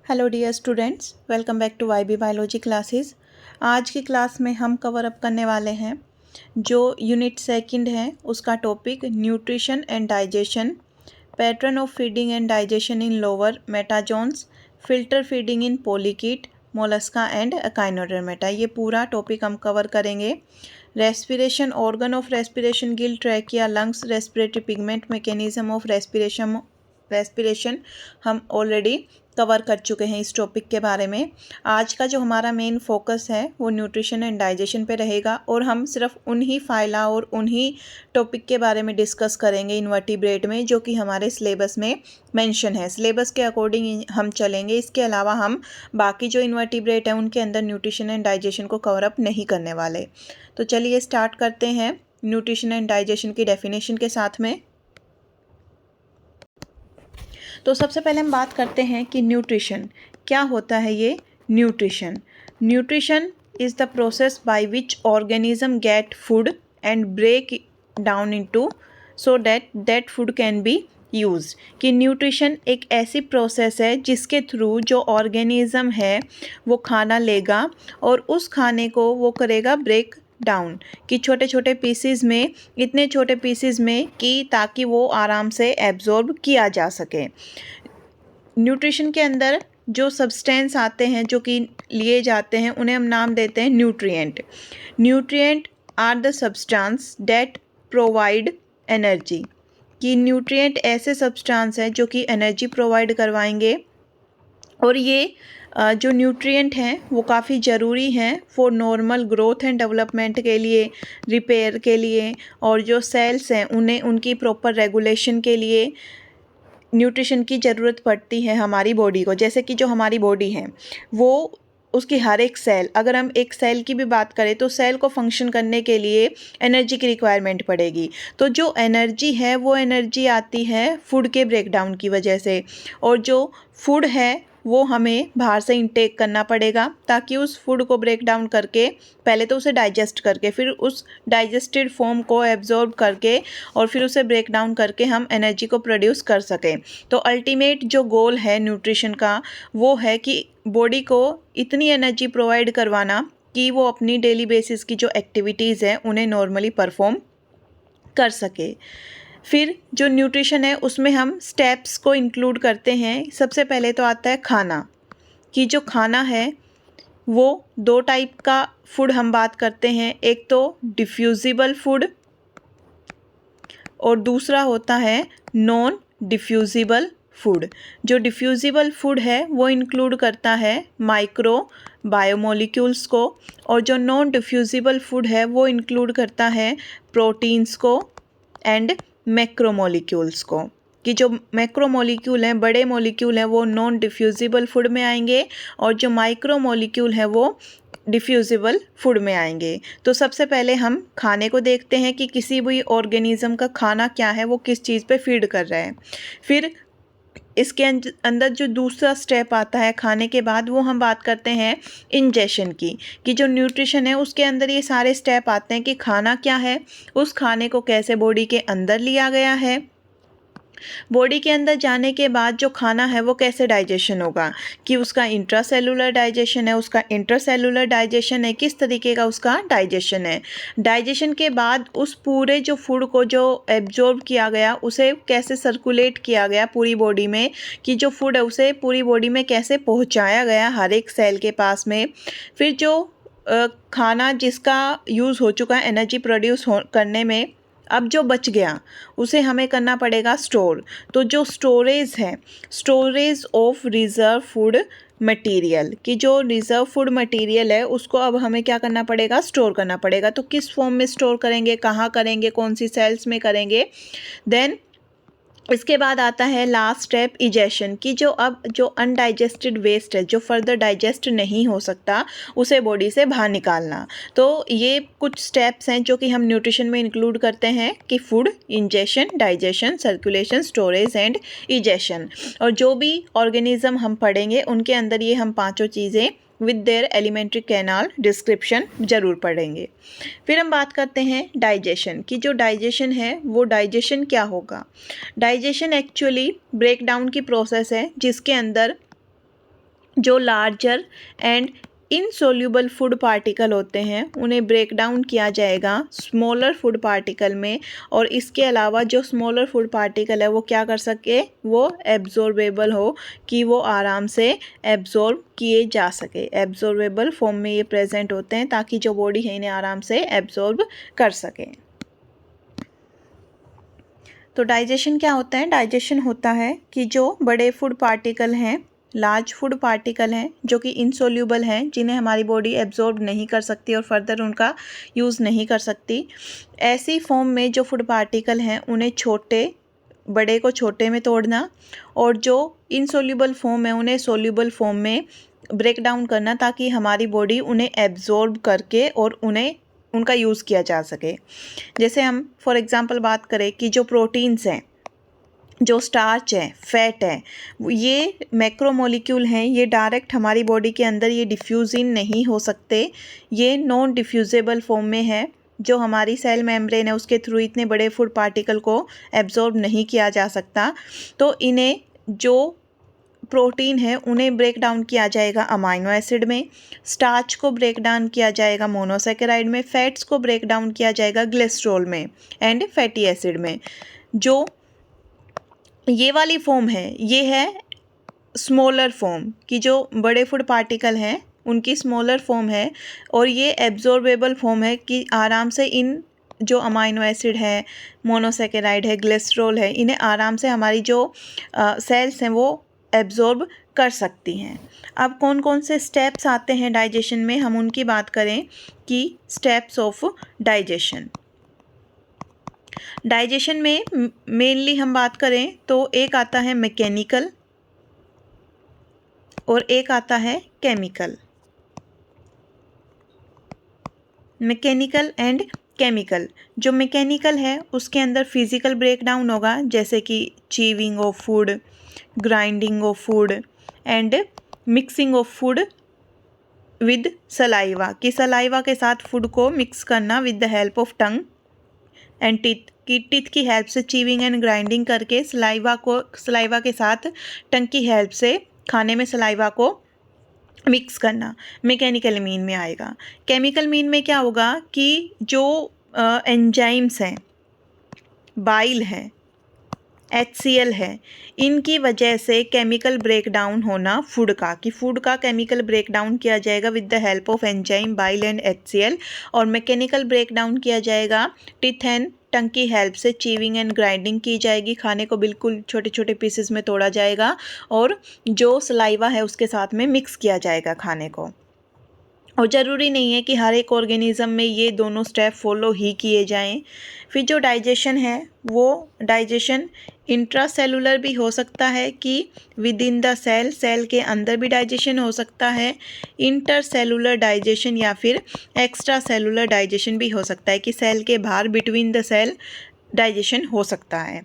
Hello dear students, welcome back to Y B biology classes. आज की class में हम कवर अप करने वाले हैं जो यूनिट सेकंड है उसका topic nutrition and digestion, pattern of feeding and digestion in lower metazoans, filter feeding in polychaete, mollusca and echinodermata. ये पूरा टॉपिक हम कवर करेंगे। Respiration, organ of respiration, gill, trachea, lungs, respiratory pigment, mechanism of respiration हम already cover कर चुके हैं इस topic के बारे में। आज का जो हमारा मेन फोकस है वो न्यूट्रिशन एंड डाइजेशन पे रहेगा और हम सिर्फ उन्हीं फाइला और उन्हीं टॉपिक के बारे में डिस्कस करेंगे इनवर्टिब्रेट में, जो कि हमारे सिलेबस में मेंशन है। सिलेबस के अकॉर्डिंग हम चलेंगे। इसके अलावा हम बाकी जो इनवर्टिब्रेट है उनके अंदर न्यूट्रिशन एंड डाइजेशन को कवर अप नहीं करने वाले। तो चलिए स्टार्ट करते हैं न्यूट्रिशन एंड डाइजेशन की डेफिनेशन के साथ में। तो सबसे पहले हम बात करते हैं कि न्यूट्रिशन क्या होता है। ये nutrition is the process by which organism get food and break down into so that food can be use. कि न्यूट्रिशन एक ऐसी प्रोसेस है जिसके थ्रू जो ऑर्गेनिज्म है वो खाना लेगा और उस खाने को वो करेगा ब्रेक डाउन, कि छोटे छोटे पीसीज में, इतने छोटे पीसीज में कि ताकि वो आराम से एब्जॉर्ब किया जा सके। न्यूट्रिशन के अंदर जो सब्सटेंस आते हैं जो कि लिए जाते हैं उन्हें हम नाम देते हैं nutrient. Nutrient are the substance that provide energy. कि न्यूट्रिएंट ऐसे सब्सटेंस हैं जो कि एनर्जी प्रोवाइड करवाएंगे और ये जो न्यूट्रिएंट हैं वो काफ़ी ज़रूरी हैं for normal growth and development के लिए, रिपेयर के लिए, और जो सेल्स हैं उन्हें उनकी प्रॉपर रेगुलेशन के लिए न्यूट्रिशन की ज़रूरत पड़ती है हमारी बॉडी को। जैसे कि जो हमारी बॉडी है वो उसकी हर एक सेल, अगर हम एक सेल की भी बात करें तो सेल को फंक्शन करने के लिए एनर्जी की रिक्वायरमेंट पड़ेगी। तो जो एनर्जी है वो एनर्जी आती है फूड के ब्रेकडाउन की वजह से, और जो फूड है वो हमें बाहर से इंटेक करना पड़ेगा ताकि उस फूड को ब्रेक डाउन करके, पहले तो उसे डाइजेस्ट करके, फिर उस डाइजेस्टेड फॉर्म को एब्जॉर्ब करके और फिर उसे ब्रेक डाउन करके हम एनर्जी को प्रोड्यूस कर सकें। तो अल्टीमेट जो गोल है न्यूट्रिशन का वो है कि बॉडी को इतनी एनर्जी प्रोवाइड करवाना कि वो अपनी डेली बेसिस की जो एक्टिविटीज़ हैं उन्हें नॉर्मली परफॉर्म कर सके। फिर जो न्यूट्रिशन है उसमें हम स्टेप्स को इंक्लूड करते हैं। सबसे पहले तो आता है खाना, कि जो खाना है वो दो टाइप का फूड हम बात करते हैं। एक तो डिफ्यूजिबल फूड और दूसरा होता है नॉन डिफ्यूजिबल फूड। जो डिफ्यूजिबल फूड है वो इंक्लूड करता है माइक्रो बायोमोलिक्यूल्स को, और जो नॉन डिफ्यूजिबल फूड है वो इंक्लूड करता है प्रोटीन्स को एंड मैक्रोमोलिक्यूल्स को। कि जो मैक्रोमोलिक्यूल हैं, बड़े मॉलिक्यूल हैं, वो नॉन डिफ्यूजिबल फूड में आएंगे और जो माइक्रोमोलिक्यूल हैं वो डिफ्यूजिबल फूड में आएंगे। तो सबसे पहले हम खाने को देखते हैं कि किसी भी ऑर्गेनिज्म का खाना क्या है, वो किस चीज़ पे फीड कर रहा है। फिर इसके अंदर जो दूसरा स्टेप आता है खाने के बाद, वो हम बात करते हैं इंजेशन की। कि जो न्यूट्रिशन है उसके अंदर ये सारे स्टेप आते हैं कि खाना क्या है, उस खाने को कैसे बॉडी के अंदर लिया गया है, बॉडी के अंदर जाने के बाद जो खाना है वो कैसे डाइजेशन होगा, कि उसका इंट्रासेलुलर डाइजेशन है, उसका इंटरसेलुलर डाइजेशन है, किस तरीके का उसका डाइजेशन है। डाइजेशन के बाद उस पूरे जो फूड को जो एब्जॉर्ब किया गया उसे कैसे सर्कुलेट किया गया पूरी बॉडी में, कि जो फूड है उसे पूरी बॉडी में कैसे पहुँचाया गया हर एक सेल के पास में। फिर जो खाना जिसका यूज़ हो चुका है एनर्जी प्रोड्यूस करने में, अब जो बच गया उसे हमें करना पड़ेगा स्टोर। तो जो स्टोरेज है, storage of reserve food material, कि जो रिज़र्व फूड मटेरियल है उसको अब हमें क्या करना पड़ेगा, स्टोर करना पड़ेगा। तो किस फॉर्म में स्टोर करेंगे, कहाँ करेंगे, कौन सी सेल्स में करेंगे। देन इसके बाद आता है लास्ट स्टेप इजेशन, की जो अनडाइजेस्टेड वेस्ट है, जो फर्दर डाइजेस्ट नहीं हो सकता, उसे बॉडी से बाहर निकालना। तो ये कुछ स्टेप्स हैं जो कि हम न्यूट्रिशन में इंक्लूड करते हैं, कि food, ingestion, digestion, circulation, storage and egestion. और जो भी ऑर्गेनिज्म हम पढ़ेंगे उनके अंदर ये हम पांचों चीज़ें with their alimentary canal description ज़रूर पढ़ेंगे। फिर हम बात करते हैं डाइजेशन की। जो डाइजेशन है वो डाइजेशन क्या होगा। डाइजेशन एक्चुअली ब्रेक डाउन की प्रोसेस है जिसके अंदर जो larger and insoluble food particle होते हैं उन्हें ब्रेक डाउन किया जाएगा स्मॉलर फूड पार्टिकल में, और इसके अलावा जो स्मॉलर फूड पार्टिकल है वो क्या कर सके, वो एब्जॉर्बेबल हो, कि वो आराम से एब्जॉर्ब किए जा सके। एब्जॉर्बेबल फॉर्म में ये प्रेजेंट होते हैं ताकि जो बॉडी है इन्हें आराम से एब्जॉर्ब कर सके। तो डाइजेशन क्या होता है? डाइजेशन होता है कि जो बड़े फूड पार्टिकल हैं, लार्ज फूड पार्टिकल हैं जो कि इनसोल्यूबल हैं, जिन्हें हमारी बॉडी एब्जॉर्ब नहीं कर सकती और फर्दर उनका यूज़ नहीं कर सकती, ऐसी फॉर्म में जो फूड पार्टिकल हैं उन्हें बड़े को छोटे में तोड़ना, और जो इनसोल्यूबल फॉर्म है उन्हें सोल्यूबल फॉर्म में ब्रेक डाउन करना, ताकि हमारी बॉडी उन्हें एब्जॉर्ब करके और उनका यूज़ किया जा सके। जैसे हम फॉर एग्ज़ाम्पल बात करें कि जो प्रोटीन्स हैं, जो स्टार्च है, फैट है, ये मैक्रोमोलिक्यूल हैं, ये डायरेक्ट हमारी बॉडी के अंदर ये डिफ्यूज़ इन नहीं हो सकते, ये नॉन डिफ्यूजेबल फॉर्म में है। जो हमारी सेल मेम्ब्रेन है उसके थ्रू इतने बड़े फूड पार्टिकल को एब्जॉर्ब नहीं किया जा सकता, तो इन्हें जो प्रोटीन है उन्हें ब्रेक डाउन किया जाएगा अमाइनो एसिड में, स्टार्च को ब्रेक डाउन किया जाएगा मोनोसेकेराइड में, फैट्स को ब्रेक डाउन किया जाएगा ग्लिसरॉल में एंड फैटी एसिड में। जो ये वाली फॉर्म है ये है स्मॉलर फॉर्म, कि जो बड़े फूड पार्टिकल हैं उनकी स्मॉलर फॉर्म है, और ये एब्जॉर्बेबल फॉर्म है कि आराम से इन जो अमाइनो एसिड है, मोनोसेकेराइड है, ग्लिसरॉल है, इन्हें आराम से हमारी जो सेल्स हैं वो एब्जॉर्ब कर सकती हैं। अब कौन कौन से स्टेप्स आते हैं डाइजेशन में, हम उनकी बात करें कि स्टेप्स ऑफ डाइजेशन। डाइजेशन में मेनली हम बात करें तो एक आता है मैकेनिकल और एक आता है केमिकल। Mechanical and chemical. जो मैकेनिकल है उसके अंदर फिजिकल ब्रेकडाउन होगा, जैसे कि chewing of food, grinding of food and mixing of food with saliva, कि सलाइवा के साथ फूड को मिक्स करना with the help of tongue and teeth की हेल्प से चीविंग एंड ग्राइंडिंग करके सलाइवा के साथ टंग की हेल्प से खाने में सलाइवा को मिक्स करना मैकेनिकल मीन में आएगा। केमिकल मीन में क्या होगा कि जो एंजाइम्स हैं, बाइल है, HCl है, इनकी वजह से केमिकल ब्रेकडाउन होना फूड का, कि फूड का केमिकल ब्रेकडाउन किया जाएगा with the help of enzyme, bile and HCl, और मैकेनिकल ब्रेकडाउन किया जाएगा टीथ एंड टंग की हेल्प से, चीविंग एंड ग्राइंडिंग की जाएगी, खाने को बिल्कुल छोटे छोटे पीसेस में तोड़ा जाएगा और जो सलाइवा है उसके साथ में मिक्स किया जाएगा खाने को। और ज़रूरी नहीं है कि हर एक ऑर्गेनिज़म में ये दोनों स्टेप फॉलो ही किए जाएं। फिर जो डाइजेशन है वो डाइजेशन इंट्रासेलुलर भी हो सकता है, कि विद इन द सेल के अंदर भी डाइजेशन हो सकता है, इंटरसेलुलर डाइजेशन या फिर एक्स्ट्रा सेलुलर डाइजेशन भी हो सकता है, कि सेल के बाहर बिटवीन द सेल डाइजेशन हो सकता है।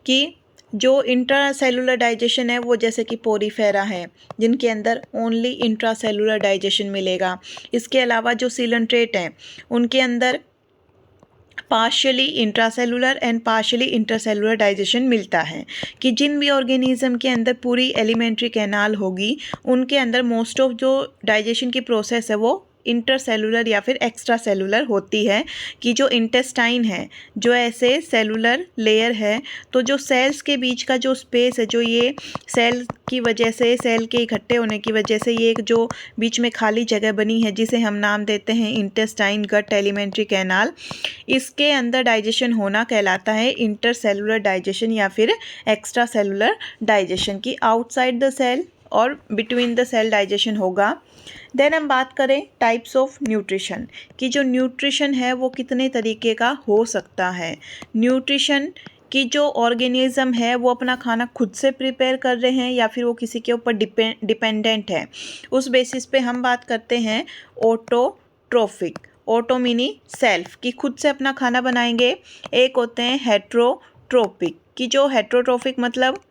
कि जो इंट्रासेलुलर डाइजेशन है वो जैसे कि पोरीफेरा है जिनके अंदर ओनली इंट्रासेलुलर डाइजेशन मिलेगा। इसके अलावा जो सीलेंट्रेट हैं उनके अंदर partially intracellular and partially intercellular digestion मिलता है, कि जिन भी ऑर्गेनिज्म के अंदर पूरी एलिमेंट्री कैनाल होगी उनके अंदर मोस्ट ऑफ जो डाइजेशन की प्रोसेस है वो इंटरसेलुलर या फिर एक्स्ट्रा सेलुलर होती है। कि जो इंटेस्टाइन है जो ऐसे सेलुलर लेयर है, तो जो सेल्स के बीच का जो स्पेस है, जो ये सेल की वजह से, सेल के इकट्ठे होने की वजह से ये एक जो बीच में खाली जगह बनी है जिसे हम नाम देते हैं इंटेस्टाइन गट एलिमेंट्री कैनाल, इसके अंदर डाइजेशन होना कहलाता है इंटरसेलुलर डाइजेशन या फिर एक्स्ट्रा सेलुलर डाइजेशन। की आउटसाइड द सेल और बिटवीन द सेल डाइजेशन होगा। देन हम बात करें टाइप्स ऑफ न्यूट्रिशन, कि जो न्यूट्रिशन है वो कितने तरीके का हो सकता है। न्यूट्रिशन कि जो ऑर्गेनिज्म है वो अपना खाना खुद से प्रिपेयर कर रहे हैं या फिर वो किसी के ऊपर डिपेंडेंट है, उस बेसिस पे हम बात करते हैं ऑटोट्रोफिक। ऑटो मीनी सेल्फ, कि खुद से अपना खाना बनाएंगे। एक होते हैं हेट्रोट्रोपिक, कि जो हेट्रोट्रोफिक मतलब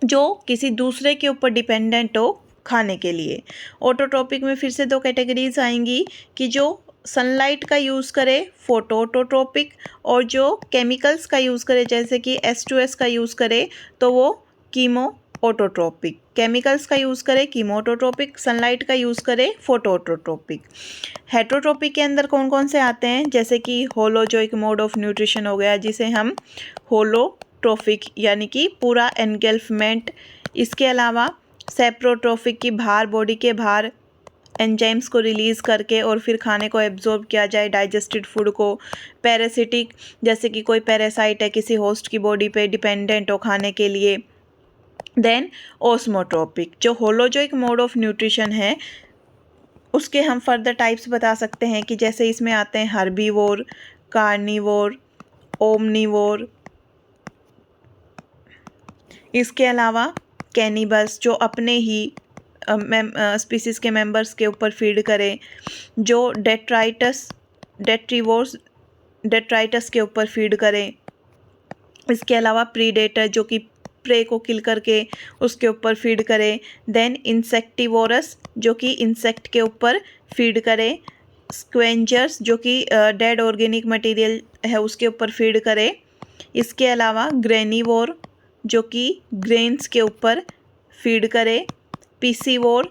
जो किसी दूसरे के ऊपर डिपेंडेंट हो खाने के लिए। ऑटोट्रोपिक में फिर से दो कैटेगरीज आएंगी, कि जो सनलाइट का यूज़ करे फोटोट्रोपिक, और जो केमिकल्स का यूज़ करे जैसे कि H2S का यूज़ करे तो वो कीमोट्रोपिक। ऑटोट्रोपिक, केमिकल्स का यूज़ करें कीमोटोट्रोपिक, सनलाइट का यूज़ करें फोटोऑटोट्रोपिक। हेटरोट्रोपिक के अंदर कौन कौन से आते हैं, जैसे कि होलोजोइक मोड ऑफ न्यूट्रिशन हो गया, जिसे हम होलोट्रोफिक यानी कि पूरा एनगल्फमेंट। इसके अलावा सेप्रोट्रोफिक की बाहर, बॉडी के बाहर एंजाइम्स को रिलीज़ करके और फिर खाने को एब्जॉर्ब किया जाए, डाइजेस्टेड फूड को। पैरासिटिक, जैसे कि कोई पैरासाइट है किसी होस्ट की बॉडी पे डिपेंडेंट हो खाने के लिए। देन ओस्मोट्रोपिक, जो होलोजोइक मोड ऑफ न्यूट्रिशन है उसके हम फर्दर टाइप्स बता सकते हैं कि जैसे इसमें आते हैं हर्बीवोर, कार्निवोर, ओमनीवोर। इसके अलावा कैनिबल्स, जो अपने ही स्पीसीज़ के मेंबर्स के ऊपर फीड करें, जो डेट्राइटस के ऊपर फीड करें। इसके अलावा प्रीडेटर, जो कि प्रे को किल करके उसके ऊपर फीड करें। देन इंसेक्टिवोरस, जो कि इंसेक्ट के ऊपर फीड करें। स्क्वेंजर्स, जो कि डेड ऑर्गेनिक मटेरियल है उसके ऊपर फीड करें। इसके अलावा ग्रेनिवोर, जो कि ग्रेन्स के ऊपर फीड करे। पीसीवोर,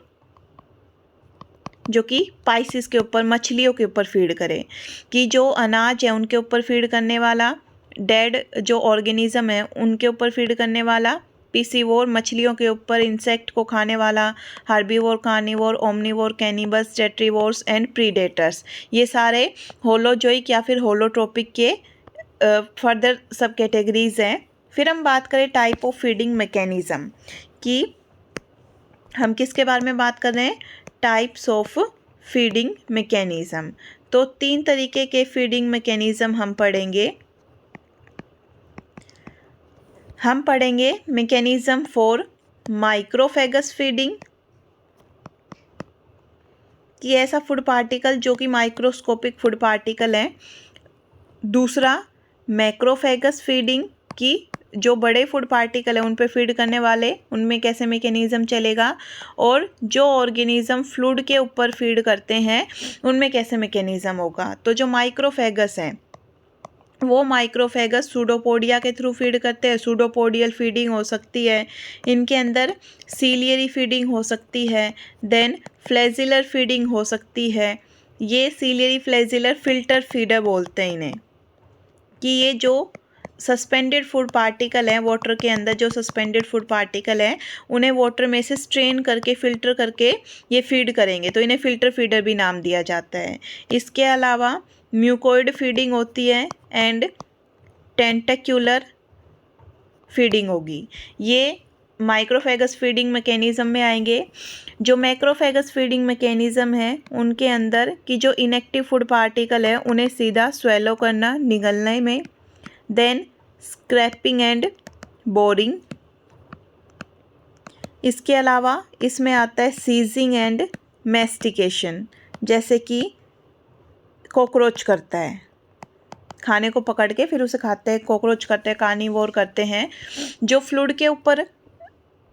जो कि पाइसिस के ऊपर, मछलियों के ऊपर फीड करे, कि जो अनाज है उनके ऊपर फीड करने वाला, डेड जो ऑर्गेनिज्म है उनके ऊपर फीड करने वाला। पीसीवोर, मछलियों के ऊपर, इंसेक्ट को खाने वाला। Herbivore, carnivore, omnivore, cannibals, detritivores and predators. ये सारे होलोजोइक या फिर होलोट्रोपिक के फर्दर सब कैटेगरीज हैं। फिर हम बात करें टाइप ऑफ फीडिंग मैकेनिज़्म, कि हम किसके बारे में बात कर रहे हैं, टाइप्स ऑफ फीडिंग मैकेनिज़्म। तो 3 तरीके के फीडिंग मैकेनिज़्म हम पढ़ेंगे। हम पढ़ेंगे मैकेनिज़्म फॉर माइक्रोफेगस फीडिंग, कि ऐसा फूड पार्टिकल जो कि माइक्रोस्कोपिक फूड पार्टिकल है। दूसरा मैक्रोफेगस फीडिंग, कि जो बड़े फूड पार्टिकल है उन पे फीड करने वाले, उनमें कैसे मैकेनिज़्म चलेगा। और जो ऑर्गेनिज्म फ्लूइड के ऊपर फीड करते हैं उनमें कैसे मैकेनिज़्म होगा। तो जो माइक्रोफेगस हैं वो माइक्रोफेगस सूडोपोडिया के थ्रू फीड करते हैं। सूडोपोडियल फीडिंग हो सकती है, इनके अंदर सीलियरी फीडिंग हो सकती है। देन फ्लैजिलर फीडिंग हो सकती है। ये सीलियरी फ्लैजिलर फिल्टर फीडर बोलते हैं इन्हें, कि ये जो सस्पेंडेड फूड पार्टिकल हैं, वाटर के अंदर जो सस्पेंडेड फूड पार्टिकल हैं उन्हें वाटर में से स्ट्रेन करके फिल्टर करके ये फीड करेंगे, तो इन्हें फिल्टर फीडर भी नाम दिया जाता है। इसके अलावा म्यूकोइड फीडिंग होती है एंड टेंटेक्युलर फीडिंग होगी। ये माइक्रोफेगस फीडिंग मैकेनिज़्म में आएंगे। जो मैक्रोफेगस फीडिंग मैकेनिज़्म है उनके अंदर कि जो इनएक्टिव फूड पार्टिकल है उन्हें सीधा स्वेलो करना, निगलने में। Then scraping and boring. इसके अलावा इसमें आता है सीजिंग एंड मैस्टिकेशन, जैसे कि कॉकरोच करता है, खाने को पकड़ के फिर उसे खाते हैं, कॉकरोच करते हैं, कार्निवोर करते हैं। जो फ्लूइड के ऊपर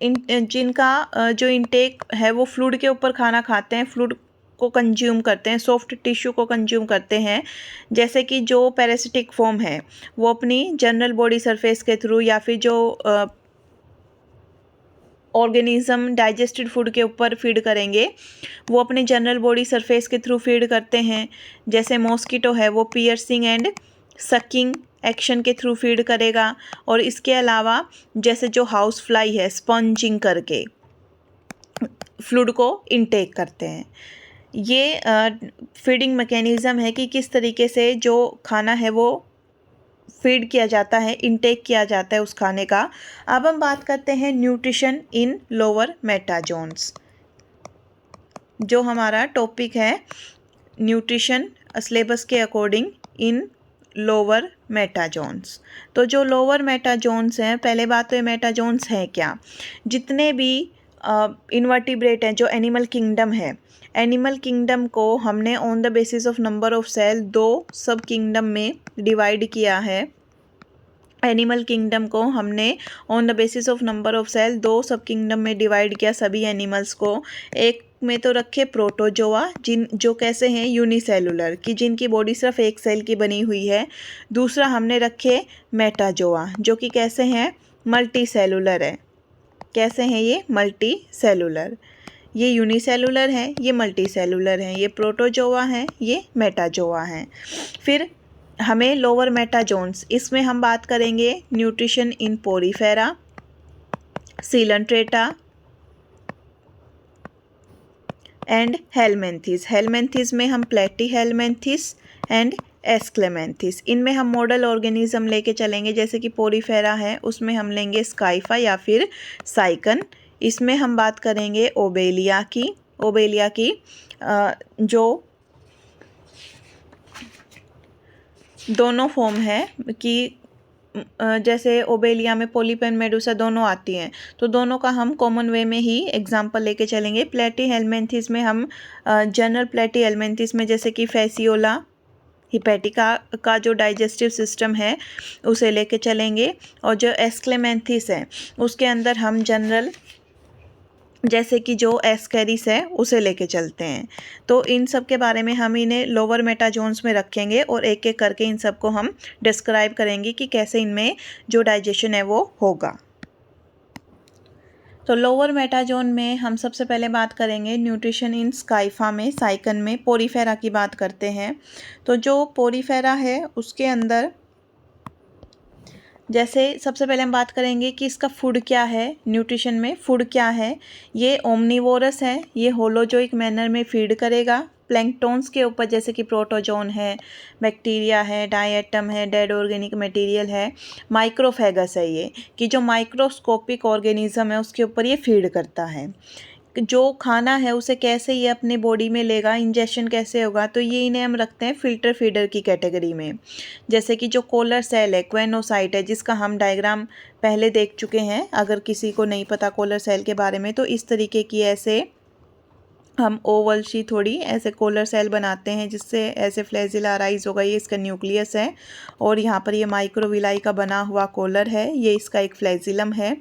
जिनका जो इंटेक है वो फ्लूइड के ऊपर खाना खाते हैं, फ्लूइड को कंज्यूम करते हैं, सॉफ्ट टिश्यू को कंज्यूम करते हैं। जैसे कि जो पैरासिटिक फॉर्म है वो अपनी जनरल बॉडी सरफेस के थ्रू, या फिर जो ऑर्गेनिज्म डाइजेस्टेड फूड के ऊपर फीड करेंगे वो अपने जनरल बॉडी सरफेस के थ्रू फीड करते हैं। जैसे मॉस्किटो है वो पियर्सिंग एंड सकिंग एक्शन के थ्रू फीड करेगा। और इसके अलावा जैसे जो हाउस फ्लाई है स्पंजिंग करके फ्लूइड को इनटेक करते हैं। ये फीडिंग मैकेनिज़्म है कि किस तरीके से जो खाना है वो फीड किया जाता है, इनटेक किया जाता है उस खाने का। अब हम बात करते हैं न्यूट्रिशन इन लोअर मेटाजोन्स, जो हमारा टॉपिक है न्यूट्रिशन सिलेबस के अकॉर्डिंग इन लोअर मेटाजोन्स। तो जो लोअर मेटाजोन्स हैं, पहले बात तो ये मेटाजोन्स हैं क्या, जितने भी इन्वर्टिब्रेट हैं, जो एनिमल किंगडम है, एनिमल किंगडम को हमने on the basis of number of cell 2 sub kingdom में डिवाइड किया है। एनिमल किंगडम को हमने on the basis of number of cell 2 sub kingdom में डिवाइड किया सभी एनिमल्स को। एक में तो रखे प्रोटोजोआ, जो कैसे हैं यूनिसेलुलर, कि जिनकी बॉडी सिर्फ एक सेल की बनी हुई है। दूसरा हमने रखे मेटाजोआ, जो कि कैसे हैं मल्टी सेलुलर है। कैसे हैं ये? Multi cellular. ये यूनिसेलुलर है, ये मल्टी सेलुलर हैं, ये प्रोटोजोआ हैं, ये मेटाजोआ हैं। फिर हमें लोअर मेटाजोन्स, इसमें हम बात करेंगे nutrition in Porifera, Coelenterata and helminths. Helminths में हम प्लेटी हेलमेंथिस एंड एस्क्लेमेंथिस, इनमें हम मॉडल ऑर्गेनिज्म लेके चलेंगे। जैसे कि पोरीफेरा है, उसमें हम लेंगे स्काइफा या फिर साइकन। इसमें हम बात करेंगे ओबेलिया की जो दोनों फॉर्म है कि जैसे ओबेलिया में पोलीपेन मेडुसा दोनों आती हैं, तो दोनों का हम कॉमन वे में ही एग्जांपल लेके चलेंगे। प्लेटी हेलमेंथिस में हम जनरल प्लेटी हेलमेंथिस में जैसे कि फेसियोला हिपैटिका का जो डाइजेस्टिव सिस्टम है उसे लेके चलेंगे। और जो एस्क्लेमेंथिस है उसके अंदर हम जनरल जैसे कि जो एस्केरिस है उसे लेके चलते हैं। तो इन सब के बारे में हम इन्हें लोअर मेटाजोन्स में रखेंगे और एक एक करके इन सबको हम डिस्क्राइब करेंगे कि कैसे इनमें जो डाइजेशन है वो होगा। तो लोअर मेटाजोन में हम सबसे पहले बात करेंगे न्यूट्रिशन इन स्काइफा में, साइकन में पोरीफेरा की बात करते हैं। तो जो पोरीफेरा है उसके अंदर जैसे सबसे पहले हम बात करेंगे कि इसका फूड क्या है, न्यूट्रिशन में फूड क्या है। ये ओमनीवोरस है, ये होलोजोइक मैनर में फीड करेगा प्लैंकटॉन्स के ऊपर, जैसे कि प्रोटोजोन है, बैक्टीरिया है, डायटम है, डेड ऑर्गेनिक मटेरियल है। माइक्रोफेगस है ये, कि जो माइक्रोस्कोपिक ऑर्गेनिज्म है उसके ऊपर ये फीड करता है। जो खाना है उसे कैसे ये अपने बॉडी में लेगा, इंजेक्शन कैसे होगा, तो ये इन्हें हम रखते हैं फिल्टर फीडर की कैटेगरी में। जैसे कि जो कोलर सेल है, क्वेनोसाइट है, जिसका हम डायग्राम पहले देख चुके हैं। अगर किसी को नहीं पता कोलर सेल के बारे में, तो इस तरीके की ऐसे हम ओवल सी थोड़ी ऐसे कोलर सेल बनाते हैं जिससे ऐसे फ्लैजिला अराइज होगा। ये इसका न्यूक्लियस है और यहाँ पर ये माइक्रोविलाई का बना हुआ कोलर है, ये इसका एक फ्लैजिलम है।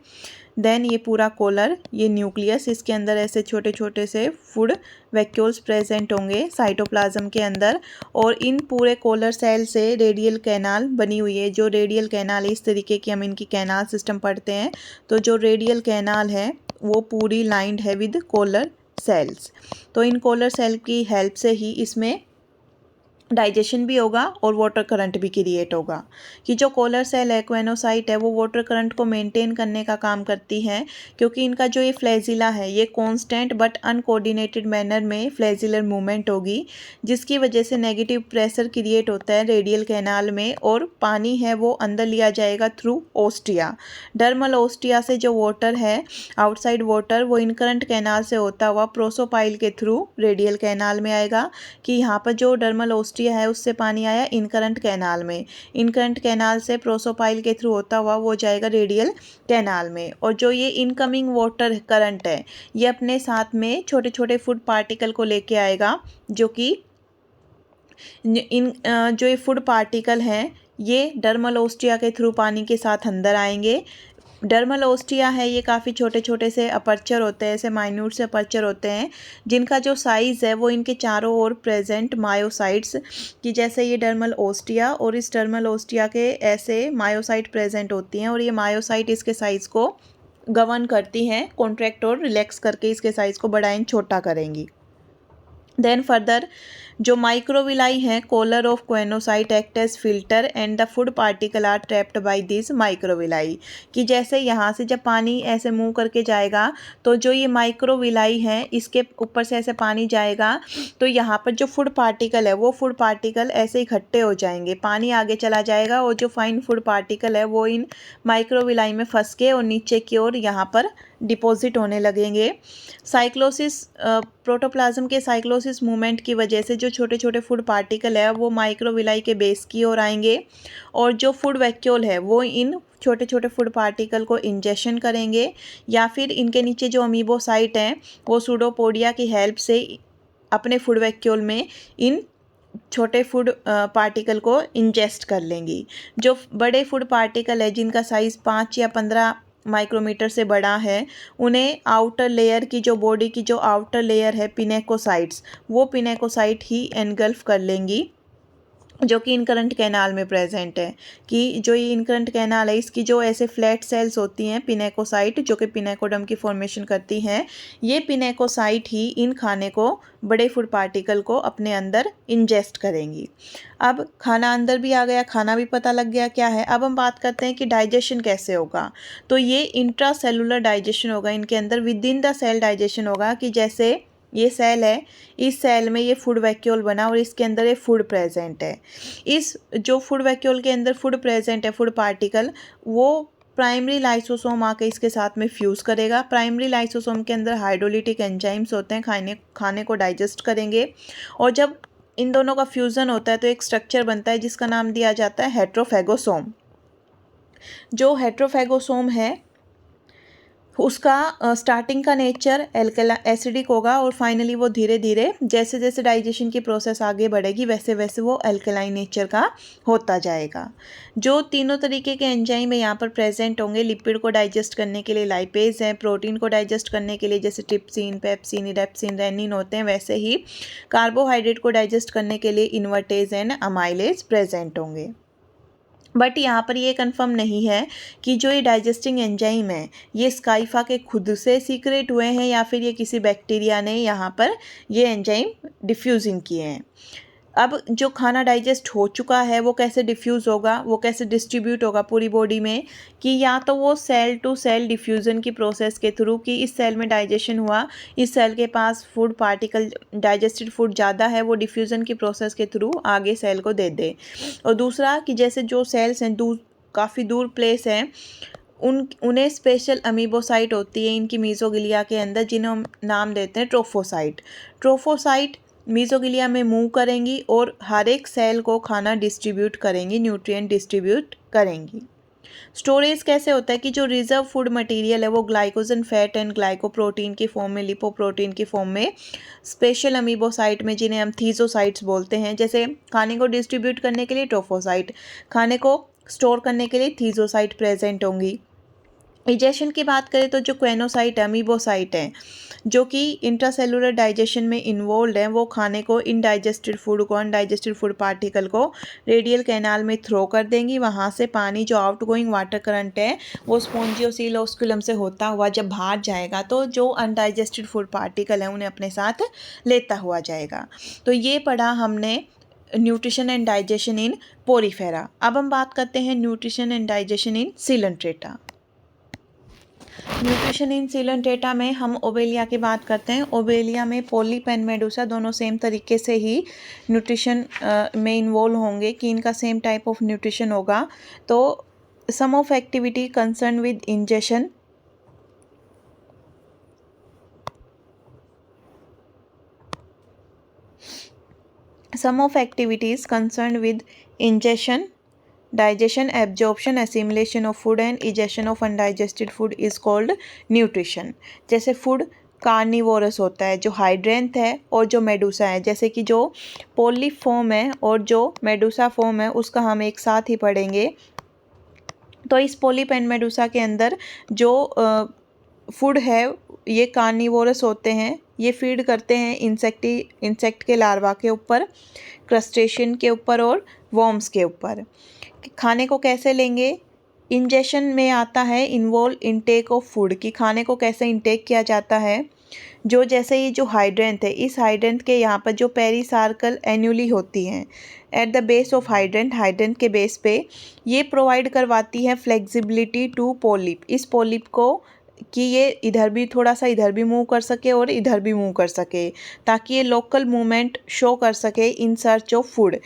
देन ये पूरा कोलर, ये न्यूक्लियस, इसके अंदर ऐसे छोटे छोटे से फूड वैक्यूल्स प्रेजेंट होंगे साइटोप्लाज्म के अंदर। और इन पूरे कोलर सेल से रेडियल कैनाल बनी हुई है। जो रेडियल कैनाल इस तरीके की हम इनकी कैनाल सिस्टम पढ़ते हैं। तो जो रेडियल कैनाल है वो पूरी लाइंड है विद कोलर सेल्स। तो इन कोलर सेल की हेल्प से ही इसमें डाइजेशन भी होगा और वाटर करंट भी क्रिएट होगा। कि जो कोलर सेल है, क्वेनोसाइट है, वो वाटर करंट को मेंटेन करने का काम करती हैं, क्योंकि इनका जो ये फ्लैजिला है ये कांस्टेंट बट अनकोऑर्डिनेटेड मैनर में फ्लैजिलर मूवमेंट होगी, जिसकी वजह से नेगेटिव प्रेशर क्रिएट होता है रेडियल कैनाल में और पानी है वो अंदर लिया जाएगा थ्रू ओस्टिया। डर्मल ओस्टिया से जो वाटर है, आउटसाइड वाटर, वो इनकरंट कैनाल से होता हुआ प्रोसोपाइल के थ्रू रेडियल कैनाल में आएगा। कि यहाँ पर जो डर्मल ओस्टिया है उससे पानी आया इनकरंट कैनाल में, इनकरंट कैनाल से प्रोसोपाइल के थ्रू होता हुआ वो जाएगा रेडियल कैनाल में। और जो ये इनकमिंग वाटर करंट है ये अपने साथ में छोटे छोटे फूड पार्टिकल को लेके आएगा, जो कि जो ये फूड पार्टिकल हैं ये डर्मल ओस्टिया के थ्रू पानी के साथ अंदर आएंगे। डर्मल ओस्टिया है ये काफ़ी छोटे छोटे से अपर्चर होते हैं, ऐसे माइन्यूट से अपर्चर होते हैं, जिनका जो साइज़ है वो इनके चारों ओर प्रेजेंट मायोसाइट्स की, जैसे ये डर्मल ओस्टिया और इस डर्मल ओस्टिया के ऐसे मायोसाइट प्रेजेंट होती हैं। और ये मायोसाइट इसके साइज़ को गवर्न करती हैं, कॉन्ट्रैक्ट और रिलैक्स करके इसके साइज़ को बड़ा एंड छोटा करेंगी। देन फर्दर जो माइक्रोविलाई हैं, collar of choanocyte act as filter and the food particle are trapped by this microvilli. कि जैसे यहाँ से जब पानी ऐसे मूव करके जाएगा तो जो ये माइक्रोविलाई हैं इसके ऊपर से ऐसे पानी जाएगा, तो यहाँ पर जो फूड पार्टिकल है वो फूड पार्टिकल ऐसे इकट्ठे हो जाएंगे, पानी आगे चला जाएगा और जो फाइन फूड पार्टिकल है वो इन माइक्रोविलाई में फंस के और नीचे की ओर यहाँ पर डिपॉजिट होने लगेंगे। साइक्लोसिस, प्रोटोप्लाज्म के साइक्लोसिस मूवमेंट की वजह से जो छोटे छोटे फूड पार्टिकल है वो माइक्रोविलाई के बेस की ओर आएंगे और जो फूड वैक्यूल है वो इन छोटे छोटे फूड पार्टिकल को इंजेक्शन करेंगे, या फिर इनके नीचे जो अमीबोसाइट हैं वो सूडोपोडिया की हेल्प से अपने फूड वैक्यूल में इन छोटे फूड पार्टिकल को इंजेस्ट कर लेंगी। जो बड़े फूड पार्टिकल है जिनका साइज़ 5 या 15 माइक्रोमीटर से बड़ा है, उन्हें आउटर लेयर की, जो बॉडी की जो आउटर लेयर है पिनेकोसाइट्स, वो पिनेकोसाइट ही एनगल्फ कर लेंगी जो कि इनकरेंट कैनाल में प्रेजेंट है, कि जो ये इनकरेंट कैनाल है इसकी जो ऐसे फ्लैट सेल्स होती हैं पिनेकोसाइट, जो कि पिनेकोडम की फॉर्मेशन करती हैं, ये पिनेकोसाइट ही इन खाने को, बड़े फूड पार्टिकल को अपने अंदर इंजेस्ट करेंगी। अब खाना अंदर भी आ गया, खाना भी पता लग गया क्या है। अब हम बात करते हैं कि डाइजेशन कैसे होगा। तो ये इंट्रासेलुलर डाइजेशन होगा इनके अंदर, within the cell digestion होगा, कि जैसे ये सेल है, इस सेल में ये फूड वैक्यूल बना और इसके अंदर ये फूड प्रेजेंट है। इस जो फूड वैक्यूल के अंदर फूड प्रेजेंट है, फूड पार्टिकल, वो प्राइमरी लाइसोसोम आके इसके साथ में फ्यूज़ करेगा। प्राइमरी लाइसोसोम के अंदर हाइड्रोलिटिक एंजाइम्स होते हैं, खाने को डाइजेस्ट करेंगे। और जब इन दोनों का फ्यूज़न होता है तो एक स्ट्रक्चर बनता है जिसका नाम दिया जाता है हेट्रोफैगोसोम। जो हेट्रोफैगोसोम है उसका स्टार्टिंग का नेचर एसिडिक होगा और फाइनली वो धीरे धीरे जैसे जैसे डाइजेशन की प्रोसेस आगे बढ़ेगी वैसे वैसे वो अल्कलाइन नेचर का होता जाएगा। जो तीनों तरीके के एंजाइम यहाँ पर प्रेजेंट होंगे, लिपिड को डाइजेस्ट करने के लिए लाइपेज है, प्रोटीन को डाइजेस्ट करने के लिए जैसे ट्रिप्सिन, पेप्सिन, इरेप्सिन, रेनिन होते हैं, वैसे ही कार्बोहाइड्रेट को डाइजेस्ट करने के लिए इन्वर्टेज एंड अमाइलेज प्रेजेंट होंगे। बट यहाँ पर ये कंफर्म नहीं है कि जो ये डाइजेस्टिंग एंजाइम है ये स्काइफा के खुद से सीक्रेट हुए हैं या फिर ये किसी बैक्टीरिया ने यहाँ पर ये एंजाइम डिफ्यूजिंग किए हैं। अब जो खाना डाइजेस्ट हो चुका है वो कैसे डिफ्यूज़ होगा, वो कैसे डिस्ट्रीब्यूट होगा पूरी बॉडी में, कि या तो वो सेल टू सेल डिफ्यूज़न की प्रोसेस के थ्रू, कि इस सेल में डाइजेशन हुआ, इस सेल के पास फूड पार्टिकल डाइजेस्टेड फूड ज़्यादा है, वो डिफ्यूज़न की प्रोसेस के थ्रू आगे सेल को दे दे। और दूसरा कि जैसे जो सेल्स हैं काफ़ी दूर प्लेस हैं, उन्हें स्पेशल अमीबोसाइट होती है इनकी मीज़ोगिलिया के अंदर, जिन्हें हम नाम देते हैं ट्रोफोसाइट। ट्रोफोसाइट मीज़ोगिलिया में मूव करेंगी और हर एक सेल को खाना डिस्ट्रीब्यूट करेंगी, न्यूट्रिएंट डिस्ट्रीब्यूट करेंगी। स्टोरेज कैसे होता है कि जो रिजर्व फूड मटेरियल है वो ग्लाइकोजन, फैट एंड ग्लाइकोप्रोटीन की फॉर्म में, लिपोप्रोटीन की फॉर्म में स्पेशल अमीबोसाइट में, जिन्हें हम थीजोसाइट्स बोलते हैं। जैसे खाने को डिस्ट्रीब्यूट करने के लिए ट्रोफोसाइट, खाने को स्टोर करने के लिए थीजोसाइट प्रेजेंट होंगी। इजेशन की बात करें तो जो क्वेनोसाइट अमीबोसाइट हैं जो कि इंट्रासेलुलर डाइजेशन में इन्वॉल्व हैं, वो खाने को इनडाइजेस्टेड फूड को, अनडाइजेस्टेड फूड पार्टिकल को रेडियल कैनाल में थ्रो कर देंगी। वहाँ से पानी जो आउटगोइंग वाटर करंट है वो स्पोंजियोसील ऑस्कुलम से होता हुआ जब बाहर जाएगा तो जो अनडाइजेस्टेड फूड पार्टिकल हैं उन्हें अपने साथ लेता हुआ जाएगा। तो ये पढ़ा हमने nutrition and digestion in Porifera. अब हम बात करते हैं nutrition and digestion in Coelenterata. Nutrition in Coelenterata में हम ओबेलिया की बात करते हैं। ओबेलिया में पोलिप एंड मेडूसा दोनों सेम तरीके से ही न्यूट्रिशन में इन्वॉल्व होंगे, कि इनका सेम टाइप ऑफ न्यूट्रिशन होगा। तो some of activity concern with ingestion, some of activities concerned with ingestion, digestion, absorption, assimilation of food and egestion of undigested food is called nutrition। जैसे food carnivorous होता है जो हाइड्रेंथ है और जो Medusa है, जैसे कि जो पोलिप फॉर्म है और जो मेडूसा फॉर्म है उसका हम एक साथ ही पढ़ेंगे। तो इस पोलिप एंड मेडूसा के अंदर जो फूड है ये कार्निवोरस होते हैं, ये फीड करते हैं इंसेक्ट के लार्वा के ऊपर, क्रस्टेशियन के ऊपर और वॉर्म्स के ऊपर। खाने को कैसे लेंगे, इंजेशन में आता है इन्वॉल्व इनटेक ऑफ फूड, की खाने को कैसे इनटेक किया जाता है। जो जैसे ये जो हाइड्रेंथ है, इस हाइड्रेंथ के यहाँ पर जो पेरिसार्कल एन्यूली होती हैं एट द बेस ऑफ हाइड्रेंथ के बेस पे, ये प्रोवाइड करवाती है फ्लेक्सिबिलिटी टू पोलिप, इस पोलिप को, कि ये इधर भी थोड़ा सा इधर भी मूव कर सके और इधर भी मूव कर सके, ताकि ये लोकल मूवमेंट शो कर सके इन सर्च ऑफ फूड।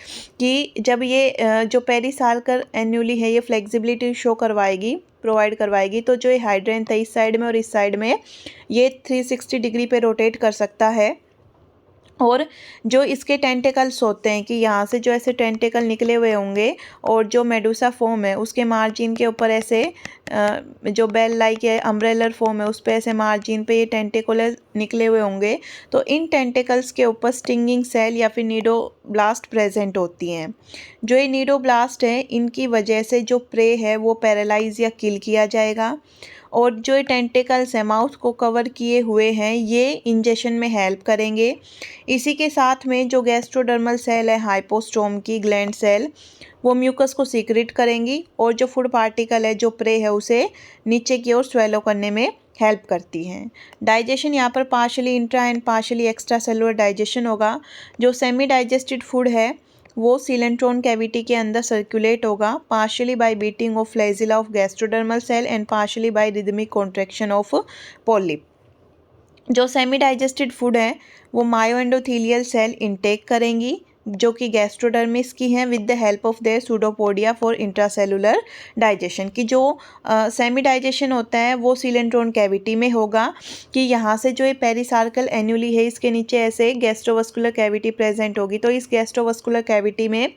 कि जब ये जो पेरिसार्कल एन्यूली है ये फ्लेक्सिबिलिटी शो करवाएगी, प्रोवाइड करवाएगी, तो जो ये हाइड्रेंथ है इस साइड में और इस साइड में ये 360 डिग्री पे रोटेट कर सकता है। और जो इसके टेंटिकल्स होते हैं, कि यहाँ से जो ऐसे टेंटिकल निकले हुए होंगे और जो मेडूसा फॉर्म है उसके मार्जिन के ऊपर ऐसे जो बेल लाइक या अम्ब्रेलर फॉर्म है उस पर ऐसे मार्जिन पे ये टेंटिकुलर निकले हुए होंगे। तो इन टेंटिकल्स के ऊपर स्टिंगिंग सेल या फिर नीडोब्लास्ट प्रेजेंट होती हैं। जो ये नीडोब्लास्ट है इनकी वजह से जो प्रे है वो पैरालाइज या किल किया जाएगा। और जो टेंटिकल्स हैं माउथ को कवर किए हुए हैं ये इंजेक्शन में हेल्प करेंगे। इसी के साथ में जो गैस्ट्रोडर्मल सेल है हाइपोस्टोम की ग्लैंड सेल वो म्यूकस को सीक्रेट करेंगी और जो फूड पार्टिकल है जो प्रे है उसे नीचे की ओर स्वेलो करने में हेल्प करती हैं। डाइजेशन यहाँ पर partially intra and partially extra cellular digestion होगा। जो सेमी डाइजेस्टेड फूड है वो सीलेंट्रोन कैविटी के अंदर सर्कुलेट होगा partially by beating of flagella of gastrodermal cell and partially by rhythmic contraction of polyp. जो सेमी डाइजेस्टेड फूड है वो मायोएंडोथेलियल सेल इनटेक करेंगी जो कि गैस्ट्रोडर्मिस की हैं with the help of their pseudopodia for intracellular digestion. की जो सेमी डाइजेशन होता है वो सीलेंट्रोन कैविटी में होगा कि यहाँ से जो ये पेरिसार्कल एन्युली है इसके नीचे ऐसे गैस्ट्रोवस्कुलर कैविटी प्रेजेंट होगी। तो इस गैस्ट्रोवस्कुलर कैविटी में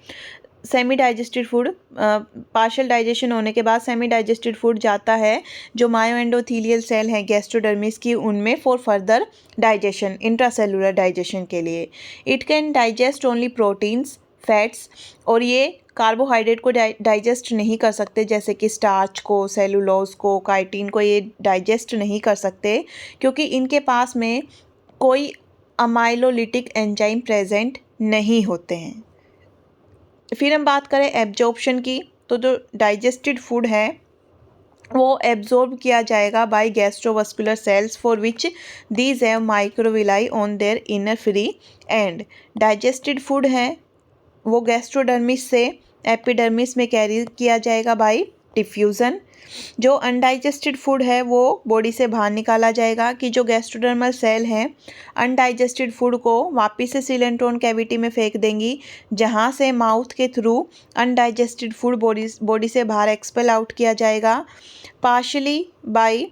semi digested food partial digestion होने के बाद सेमी डाइजेस्टेड फूड जाता है जो मायोएंडोथेलियल सेल हैं गैस्ट्रोडर्मिस की उनमें for further digestion intracellular digestion के लिए। It can digest only proteins fats और ये कार्बोहाइड्रेट को डाइजेस्ट नहीं कर सकते जैसे कि स्टार्च को सेलुलोज को काइटिन को ये डाइजेस्ट नहीं कर सकते क्योंकि इनके पास में कोई अमाइलोलिटिक एंजाइम प्रेजेंट नहीं होते हैं। फिर हम बात करें एब्जॉर्प्शन की तो जो डाइजेस्टेड फूड है वो एब्जॉर्ब किया जाएगा by gastrovascular cells for which these have microvilli on their inner free end. Digested food है वो गैस्ट्रोडर्मिस से एपिडर्मिस में कैरी किया जाएगा बाय डिफ्यूज़न। जो अनडाइजेस्टेड फूड है वो बॉडी से बाहर निकाला जाएगा कि जो गैस्ट्रोडर्मल सेल हैं अनडाइजेस्टेड फूड को वापस से सीलेंट्रोन कैविटी में फेंक देंगी जहाँ से माउथ के थ्रू अनडाइजेस्टेड फूड बॉडी से बाहर एक्सपेल आउट किया जाएगा partially by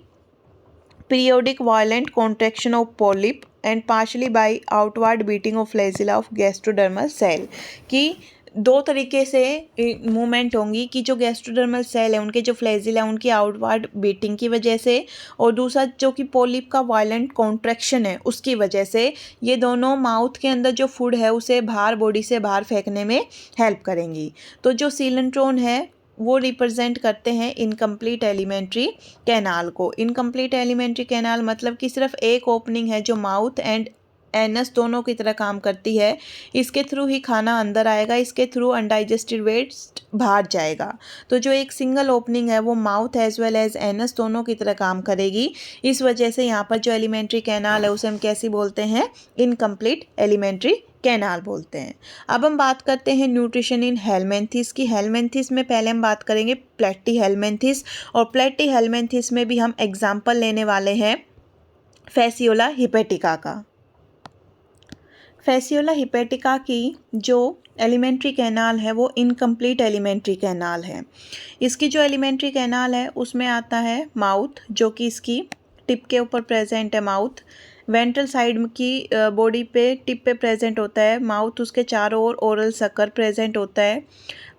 periodic violent contraction of polyp and partially by outward beating of flagella of gastrodermal cell. की दो तरीके से मूवमेंट होंगी कि जो गैस्ट्रोडर्मल सेल है उनके जो फ्लैजिला है उनकी आउटवर्ड बीटिंग की वजह से और दूसरा जो कि पॉलिप का वायलेंट कॉन्ट्रैक्शन है उसकी वजह से ये दोनों माउथ के अंदर जो फूड है उसे बाहर बॉडी से बाहर फेंकने में हेल्प करेंगी। तो जो सीलेंट्रोन है वो रिप्रेजेंट करते हैं इनकम्प्लीट एलिमेंट्री कैनाल को। इनकम्प्लीट एलिमेंट्री कैनाल मतलब कि सिर्फ एक ओपनिंग है जो माउथ एंड एनस दोनों की तरह काम करती है। इसके थ्रू ही खाना अंदर आएगा, इसके थ्रू अनडाइजेस्टेड वेस्ट बाहर जाएगा। तो जो एक सिंगल ओपनिंग है वो mouth as well as anus दोनों की तरह काम करेगी। इस वजह से यहाँ पर जो एलिमेंट्री कैनाल है उसे हम कैसी बोलते हैं इनकम्प्लीट एलिमेंट्री कैनाल बोलते हैं। अब हम बात करते हैं न्यूट्रिशन इन हेलमेंथिस की। हेलमेंथिस में पहले हम बात करेंगे प्लेटी हेलमेंथिस और प्लेटी हेलमेंथिस में भी हम एग्जाम्पल लेने वाले हैं फैसियोला हिपेटिका का। फैसियोला हिपेटिका की जो एलिमेंट्री कैनाल है वो इनकम्प्लीट एलिमेंट्री कैनाल है। इसकी जो एलिमेंट्री कैनाल है उसमें आता है माउथ जो कि इसकी टिप के ऊपर प्रेजेंट है। माउथ वेंट्रल साइड की बॉडी पे टिप पे प्रेजेंट होता है माउथ, उसके चारों ओर ओरल सकर प्रेजेंट होता है।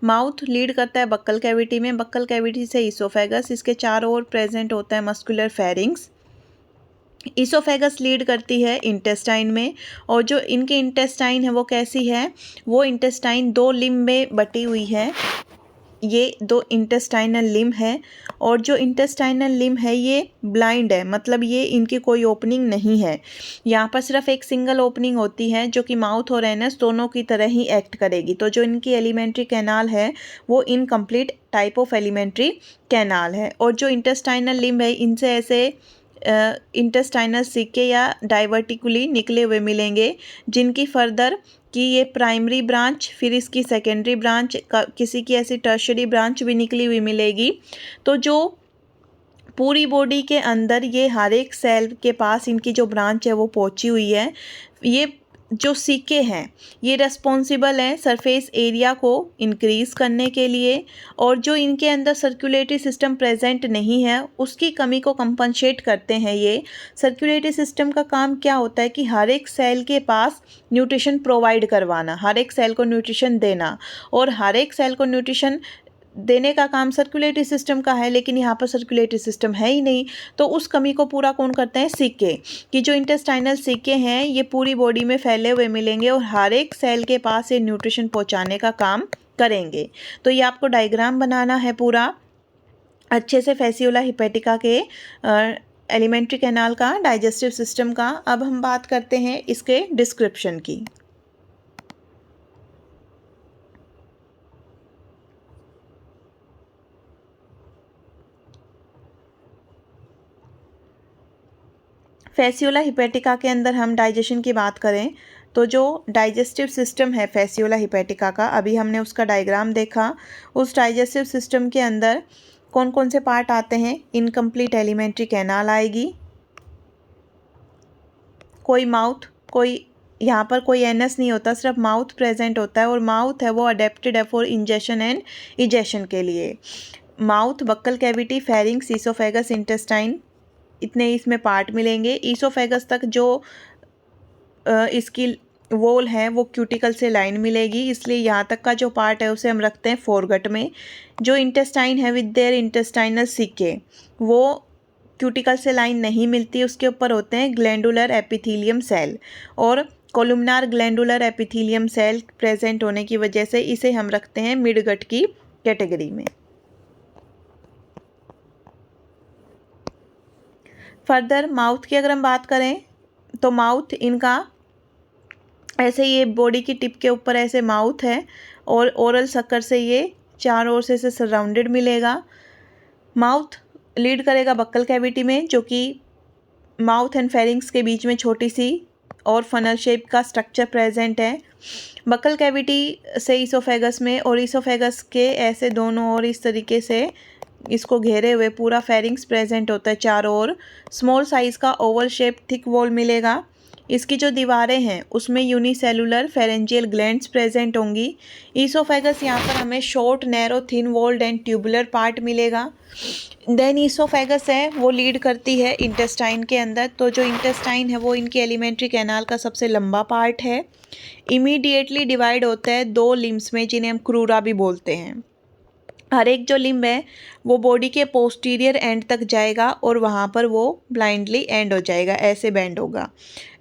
माउथ लीड करता है बक्कल कैविटी में, बक्कल कैविटी से इसोफेगस, इसके चारों ओर प्रेजेंट होता है मस्कुलर फेरिंग्स। इसोफेगस लीड करती है इंटेस्टाइन में और जो इनके इंटेस्टाइन है वो कैसी है, वो इंटेस्टाइन दो लिम्ब में बटी हुई है। ये दो इंटेस्टाइनल लिम्ब है और जो इंटेस्टाइनल लिम्ब है ये ब्लाइंड है, मतलब ये इनकी कोई ओपनिंग नहीं है। यहाँ पर सिर्फ एक सिंगल ओपनिंग होती है जो कि माउथ और एनस दोनों की तरह ही एक्ट करेगी। तो जो इनकी एलिमेंट्री कैनाल है वो incomplete type of alimentary canal है। और जो इंटेस्टाइनल लिम्ब है इनसे ऐसे इंटेस्टाइनल सिक्के या डाइवर्टिकुली निकले हुए मिलेंगे जिनकी फर्दर कि ये प्राइमरी ब्रांच फिर इसकी सेकेंडरी ब्रांच किसी की ऐसी टर्शरी ब्रांच भी निकली हुई मिलेगी। तो जो पूरी बॉडी के अंदर ये हर एक सेल के पास इनकी जो ब्रांच है वो पहुंची हुई है। ये जो सीके हैं ये रेस्पॉन्सिबल हैं सरफेस एरिया को इंक्रीज़ करने के लिए और जो इनके अंदर सर्कुलेटरी सिस्टम प्रेजेंट नहीं है उसकी कमी को कंपनसेट करते हैं। ये सर्कुलेटरी सिस्टम का काम क्या होता है कि हर एक सेल के पास न्यूट्रिशन प्रोवाइड करवाना, हर एक सेल को न्यूट्रिशन देना और हर एक सेल को न्यूट्रिशन देने का काम सर्कुलेटरी सिस्टम का है, लेकिन यहाँ पर सर्कुलेटरी सिस्टम है ही नहीं। तो उस कमी को पूरा कौन करते हैं, सिक्के। कि जो इंटेस्टाइनल सिक्के हैं ये पूरी बॉडी में फैले हुए मिलेंगे और हर एक सेल के पास ये न्यूट्रिशन पहुँचाने का काम करेंगे। तो ये आपको डायग्राम बनाना है पूरा अच्छे से फैसियोला हिपेटिका के एलिमेंट्री कैनाल का, डाइजेस्टिव सिस्टम का। अब हम बात करते हैं इसके डिस्क्रिप्शन की। फैसियोला हिपेटिका के अंदर हम डाइजेशन की बात करें तो जो डाइजेस्टिव सिस्टम है फैसियोला हिपेटिका का, अभी हमने उसका डायग्राम देखा। उस डाइजेस्टिव सिस्टम के अंदर कौन कौन से पार्ट आते हैं? इनकम्प्लीट एलिमेंट्री कैनाल आएगी, कोई माउथ, कोई यहाँ पर कोई एनस नहीं होता, सिर्फ माउथ प्रेजेंट होता है, और माउथ है वो अडेप्टेड है फॉर इंजेशन एंड इजेशन के लिए। Mouth, buccal cavity, pharynx, oesophagus, intestine, इतने इसमें पार्ट मिलेंगे। ईसोफेगस तक जो इसकी वॉल है वो क्यूटिकल से लाइन मिलेगी, इसलिए यहाँ तक का जो पार्ट है उसे हम रखते हैं फोरगट में। जो इंटेस्टाइन है विद देयर इंटेस्टाइनल सीके, वो क्यूटिकल से लाइन नहीं मिलती, उसके ऊपर होते हैं ग्लैंडुलर एपिथीलियम सेल, और columnar glandular epithelium cell present होने की वजह से इसे हम रखते हैं मिडगट की कैटेगरी में। फर्दर माउथ की अगर हम बात करें तो माउथ इनका ऐसे, ये बॉडी की टिप के ऊपर ऐसे माउथ है, और ओरल सक्कर से ये चारों ओर से इसे सराउंडेड मिलेगा। माउथ लीड करेगा बक्कल कैविटी में, जो कि माउथ एंड फेरिंग्स के बीच में छोटी सी और फनल शेप का स्ट्रक्चर प्रेजेंट है। बक्कल कैविटी से ईसोफेगस में, और ईसोफेगस के ऐसे दोनों ओर इस तरीके से इसको घेरे हुए पूरा फेरिंग्स प्रेजेंट होता है चारों ओर। स्मॉल साइज़ का ओवल शेप थिक वॉल मिलेगा। इसकी जो दीवारें हैं उसमें यूनिसेलुलर फेरेंजियल ग्लैंड्स प्रेजेंट होंगी। ईसोफेगस यहाँ पर हमें short, narrow, thin walled and tubular part मिलेगा। देन ईसोफेगस है वो लीड करती है इंटेस्टाइन के अंदर, तो जो इंटेस्टाइन है वो इनकी एलिमेंट्री कैनाल का सबसे लंबा पार्ट है। इमीडिएटली डिवाइड होता है दो लिम्स में, जिन्हें हम क्रूरा भी बोलते हैं। हर एक जो लिम्ब है वो बॉडी के पोस्टीरियर एंड तक जाएगा, और वहाँ पर वो ब्लाइंडली एंड हो जाएगा, ऐसे बैंड होगा,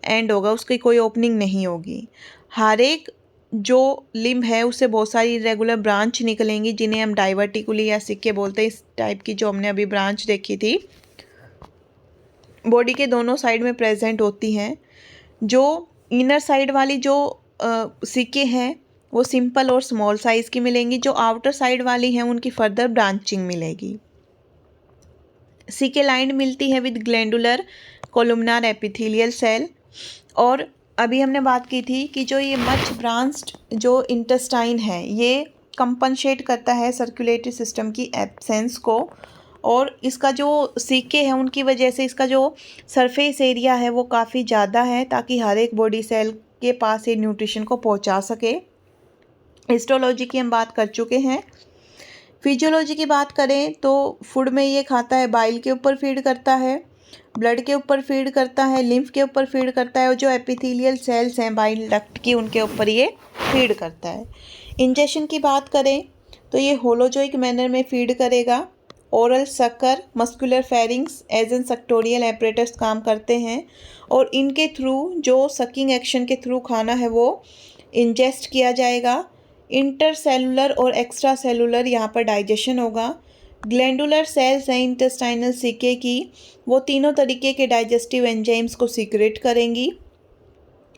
एंड होगा, उसकी कोई ओपनिंग नहीं होगी। हर एक जो लिम्ब है उससे बहुत सारी इरेगुलर ब्रांच निकलेंगी, जिन्हें हम डाइवर्टिकुली या सिक्के बोलते हैं। इस टाइप की जो हमने अभी ब्रांच देखी थी बॉडी के दोनों साइड में प्रेजेंट होती हैं। जो इनर साइड वाली जो सिक्के हैं वो सिंपल और स्मॉल साइज़ की मिलेंगी, जो आउटर साइड वाली हैं उनकी फर्दर ब्रांचिंग मिलेगी। सिके लाइन मिलती है with glandular columnar epithelial cell. और अभी हमने बात की थी कि जो ये मच ब्रांच्ड जो इंटेस्टाइन है ये कंपनसेट करता है सर्कुलेटरी सिस्टम की एब्सेंस को, और इसका जो सीके हैं उनकी वजह से इसका जो सरफेस एरिया है वो काफ़ी ज़्यादा है, ताकि हर एक बॉडी सेल के पास ये न्यूट्रिशन को पहुंचा सके। हिस्टोलॉजी की हम बात कर चुके हैं। फिजियोलॉजी की बात करें तो फूड में ये खाता है, बाइल के ऊपर फीड करता है, ब्लड के ऊपर फीड करता है, लिम्फ के ऊपर फीड करता है, और जो एपिथेलियल सेल्स हैं बाइल डक्ट की उनके ऊपर ये फीड करता है। इंजेक्शन की बात करें तो ये होलोजोइक मैनर में फीड करेगा। Oral sucker, muscular pharynx as an suctorial apparatus काम करते हैं, और इनके थ्रू जो सकिंग एक्शन के थ्रू खाना है वो इंजेस्ट किया जाएगा। इंटरसेलुलर और एक्स्ट्रा सेलुलर यहाँ पर डाइजेशन होगा। ग्लैंडुलर सेल्स हैं इंटेस्टाइनल सीके की, वो तीनों तरीके के डाइजेस्टिव एंजाइम्स को सीक्रेट करेंगी।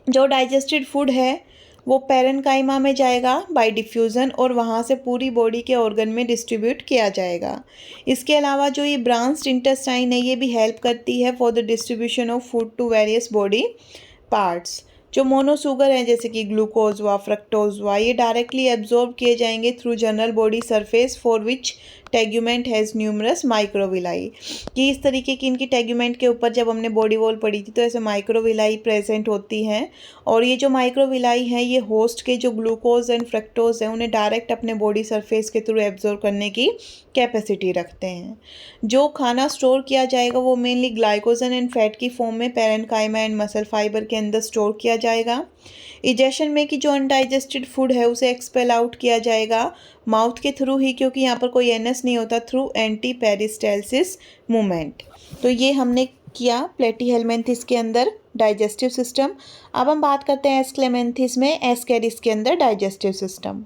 जो डाइजेस्टेड फूड है वो पैरेन्काइमा में जाएगा बाय डिफ्यूज़न, और वहाँ से पूरी बॉडी के ऑर्गन में डिस्ट्रीब्यूट किया जाएगा। इसके अलावा जो ये ब्रांच्ड इंटेस्टाइन है ये भी हेल्प करती है for the distribution of food to various body parts. जो मोनोशुगर हैं जैसे कि ग्लूकोज व फ्रक्टोज व ये डायरेक्टली एब्जॉर्ब किए जाएंगे through general body surface for which tegument has numerous microvilli, कि इस तरीके की इनकी टेग्यूमेंट के ऊपर जब हमने बॉडी वॉल पढ़ी थी तो ऐसे माइक्रोविलाई प्रेजेंट होती हैं, और ये जो माइक्रोविलाई हैं ये होस्ट के जो ग्लूकोज एंड फ्रक्टोज हैं उन्हें डायरेक्ट अपने बॉडी सरफेस के थ्रू एब्जॉर्ब करने की कैपेसिटी रखते हैं। जो खाना स्टोर किया जाएगा वो मेनली ग्लाइकोजन एंड फैट की फॉर्म में पैरेन्काइमा एंड मसल फाइबर के अंदर स्टोर किया जाएगा। इजेशन में कि जो अनडाइजेस्टेड फूड है उसे एक्सपेल आउट किया जाएगा माउथ के थ्रू ही, क्योंकि यहाँ पर कोई एनएस नहीं होता, थ्रू एंटी पेरिस्टालसिस मूवमेंट। तो ये हमने किया प्लेटीहेल्मिन्थेस के अंदर डाइजेस्टिव सिस्टम। अब हम बात करते हैं एस्क्लेमेंथिस में, एस्केरिस के अंदर डाइजेस्टिव सिस्टम।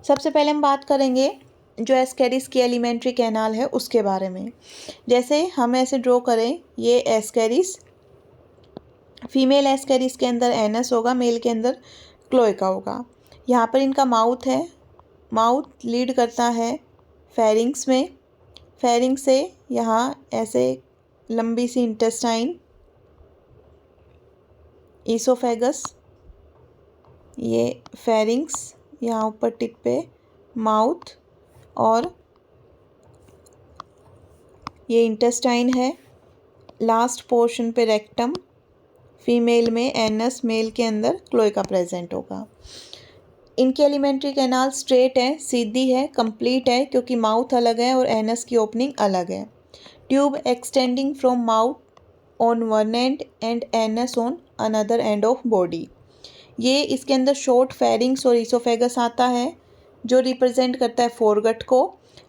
सबसे पहले हम बात करेंगे जो एस्केरिस की एलिमेंट्री कैनाल है उसके बारे में। जैसे हम ऐसे ड्रॉ करें, ये एस्केरिस, फीमेल एस्केरिस के अंदर एनस होगा, मेल के अंदर क्लोएका होगा। यहाँ पर इनका माउथ है, माउथ लीड करता है फेरिंग्स में, फेरिंग्स से यहाँ ऐसे लंबी सी इंटेस्टाइन, ईसोफेगस, ये फेरिंग्स, यहाँ ऊपर टिप पे माउथ, और ये इंटेस्टाइन है। लास्ट पोर्शन पे रेक्टम, फीमेल में एनस, मेल के अंदर क्लोएका प्रेजेंट होगा। इनकी एलिमेंट्री कैनाल स्ट्रेट है, सीधी है, कंप्लीट है, क्योंकि माउथ अलग है और एनस की ओपनिंग अलग है। Tube extending from mouth on one end and anus on another end of body. ये इसके अंदर शॉर्ट फेरिंग्स और ईसोफेगस आता है जो रिप्रेजेंट करता है फोरगट को।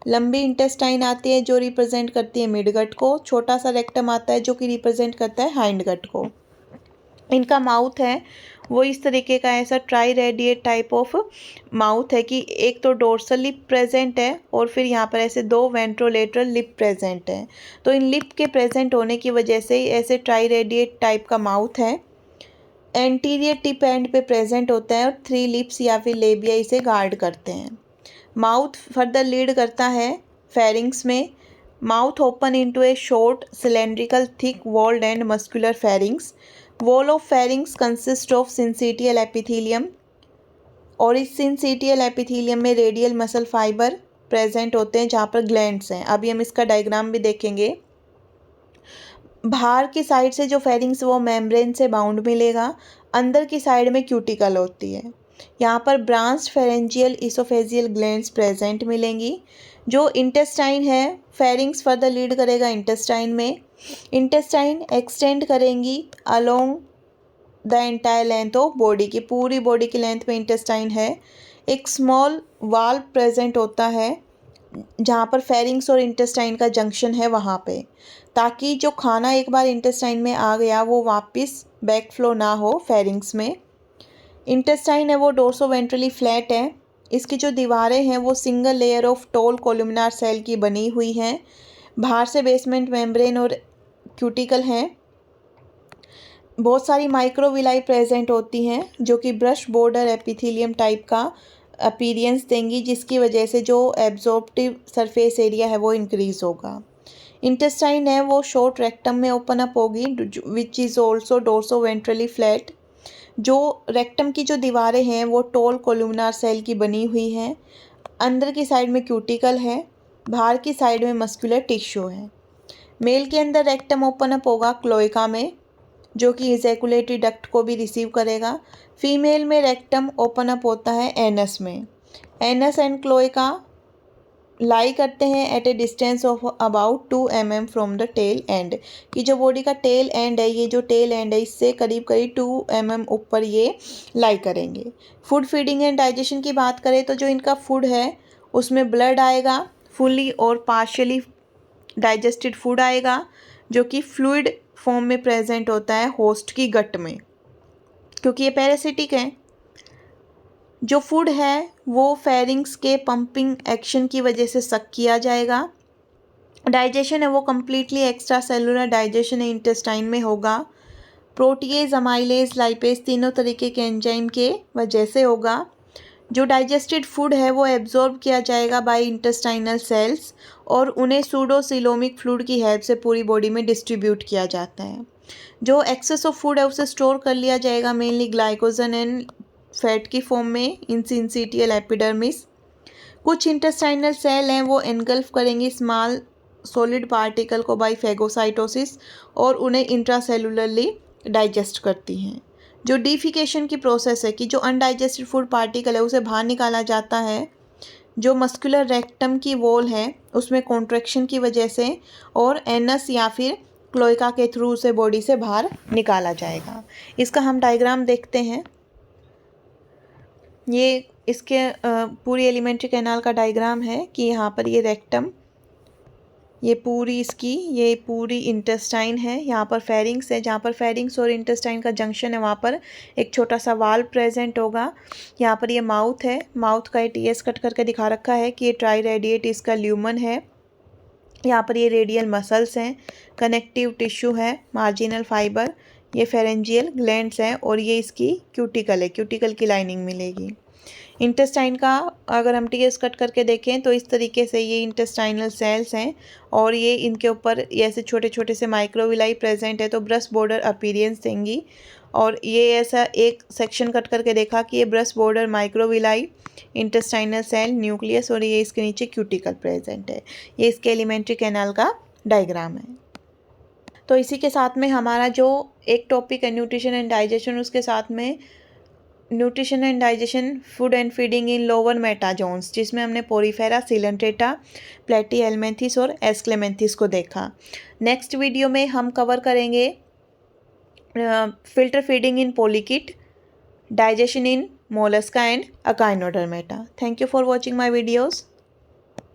लंबी इंटेस्टाइन आती है जो रिप्रेजेंट करती है मिडगट को। छोटा सा रेक्टम आता है जो कि रिप्रेजेंट करता है हाइंडगट को। इनका माउथ है वो इस तरीके का ऐसा try radiate type of mouth है कि एक तो डोर्सल लिप प्रेजेंट है और फिर यहाँ पर ऐसे दो वेंट्रोलेटरल लिप प्रेजेंट है। तो इन लिप के प्रेजेंट होने की वजह से ऐसे ट्राई रेडिएट टाइप का माउथ है। एंटीरियर टिप एंड पे प्रेजेंट होता है और 3 लिप्स या फिर लेबिया इसे गार्ड करते हैं। माउथ फर्दर लीड करता है फेरिंग्स में। Mouth open into a short cylindrical thick walled and muscular pharynx. Wall of pharynx consist of syncytial epithelium, और इस सिंसिटियल एपिथेलियम में रेडियल मसल फाइबर प्रेजेंट होते हैं जहाँ पर ग्लैंड्स हैं। अभी हम इसका डायग्राम भी देखेंगे। बाहर की साइड से जो फेरिंग्स वो मेम्ब्रेन से बाउंड मिलेगा, अंदर की साइड में क्यूटिकल होती है। यहाँ पर branch pharyngeal oesophageal glands present मिलेंगी। जो इंटेस्टाइन है, फेरिंग्स फर्दर लीड करेगा इंटेस्टाइन में। इंटेस्टाइन एक्सटेंड करेंगी along the entire length of body की, पूरी बॉडी की लेंथ में इंटेस्टाइन है। एक स्मॉल वाल्व प्रेजेंट होता है जहाँ पर फेरिंग्स और इंटेस्टाइन का जंक्शन है वहाँ पे, ताकि जो खाना एक बार इंटेस्टाइन में आ गया वो वापस बैक फ्लो ना हो फेरिंग्स में। इंटेस्टाइन है वो डोर्सोवेंट्रली फ्लैट है। इसकी जो दीवारें हैं वो single layer of tall columnar cell की बनी हुई हैं। बाहर से बेसमेंट मेम्ब्रेन और क्यूटिकल हैं। बहुत सारी माइक्रोविलाई प्रेजेंट होती हैं जो कि ब्रश बॉर्डर एपिथेलियम टाइप का अपीयरेंस देंगी, जिसकी वजह से जो एब्जॉर्प्टिव सरफेस एरिया है वो इंक्रीज होगा। इंटेस्टाइन है वो शॉर्ट रेक्टम में ओपन अप होगी विच इज़ ऑल्सो डोर्सोवेंट्रली फ्लैट। जो रेक्टम की जो दीवारें हैं वो टॉल कोलुमिनार सेल की बनी हुई हैं। अंदर की साइड में क्यूटिकल है, बाहर की साइड में मस्कुलर टिश्यू है। मेल के अंदर रेक्टम ओपन अप होगा क्लोएका में, जो कि इजैकुलेटरी डक्ट को भी रिसीव करेगा। फीमेल में रेक्टम ओपन अप होता है एनस में। एनस एंड क्लोएका लाई करते हैं at a distance of about 2 mm from the tail end, कि जो बॉडी का टेल एंड है, ये जो टेल एंड है इससे करीब करीब 2 mm ऊपर ये लाई करेंगे। फूड फीडिंग एंड डाइजेशन की बात करें तो जो इनका फूड है उसमें ब्लड आएगा, फुली और पार्शियली डाइजेस्टेड फूड आएगा जो कि फ्लूइड फॉर्म में प्रेजेंट होता है होस्ट की गट में, क्योंकि ये पैरासिटिक है। जो फूड है वो फेरिंग्स के पंपिंग एक्शन की वजह से सक किया जाएगा। डाइजेशन है वो कम्प्लीटली एक्स्ट्रा सेलुलर डाइजेशन है, इंटेस्टाइन में होगा। प्रोटीएज, अमाइलेज, लाइपेज तीनों तरीके के एंजाइम के वजह से होगा। जो डाइजेस्टेड फूड है वो एब्जॉर्ब किया जाएगा बाय इंटेस्टाइनल सेल्स और उन्हें सूडोसिलोमिक फ्लूइड की हेल्प से पूरी बॉडी में डिस्ट्रीब्यूट किया जाता है। जो एक्सेस ऑफ फूड है उसे स्टोर कर लिया जाएगा मेनली ग्लाइकोजन एंड फैट की फॉर्म में इन सिंसिटियल एपिडर्मिस। कुछ इंटेस्टाइनल सेल हैं वो एनगल्फ करेंगी स्मॉल सॉलिड पार्टिकल को बाय फेगोसाइटोसिस और उन्हें इंट्रासेलुलरली डाइजेस्ट करती हैं। जो डिफिकेशन की प्रोसेस है कि जो अनडाइजेस्टेड फूड पार्टिकल है उसे बाहर निकाला जाता है। जो मस्कुलर रेक्टम की वॉल है उसमें कॉन्ट्रैक्शन की वजह से और एनस या फिर क्लोएका के थ्रू उसे बॉडी से बाहर निकाला जाएगा। इसका हम डायग्राम देखते हैं। ये इसके पूरी एलिमेंट्री कैनाल का डायग्राम है कि यहाँ पर ये रेक्टम, ये पूरी इंटेस्टाइन है। यहाँ पर फेरिंग्स है, जहाँ पर फेरिंग्स और इंटेस्टाइन का जंक्शन है वहाँ पर एक छोटा सा वाल्व प्रेजेंट होगा। यहाँ पर ये माउथ है, माउथ का टीएस कट करके दिखा रखा है कि ये ट्राई रेडिएट इसका ल्यूमन है। यहाँ पर ये रेडियल मसल्स हैं, कनेक्टिव टिश्यू है, मार्जिनल फाइबर, ये फेरेंजियल ग्लैंड्स हैं और ये इसकी क्यूटिकल है, क्यूटिकल की लाइनिंग मिलेगी। इंटेस्टाइन का अगर हम टीएस कट करके देखें तो इस तरीके से ये इंटेस्टाइनल सेल्स हैं और ये इनके ऊपर ऐसे छोटे छोटे से माइक्रोविलाई प्रेजेंट है तो ब्रस्ट बॉर्डर अपीरियंस देंगी। और ये ऐसा एक सेक्शन कट करके देखा कि ये brush border microvilli, intestinal cell, nucleus और ये इसके नीचे क्यूटिकल प्रेजेंट है। ये इसके एलिमेंट्री कैनाल का डायग्राम है। तो इसी के साथ में हमारा जो एक टॉपिक है न्यूट्रिशन एंड डाइजेशन, उसके साथ में nutrition and digestion, food and feeding in lower metazoans, जिसमें हमने पोरीफेरा, सिलेंट्रेटा, प्लेटीहेल्मिन्थेस और एस्क्लेमेंथिस को देखा। नेक्स्ट वीडियो में हम कवर करेंगे filter feeding in polychaete, digestion in mollusca and echinodermata. Thank you for watching my videos.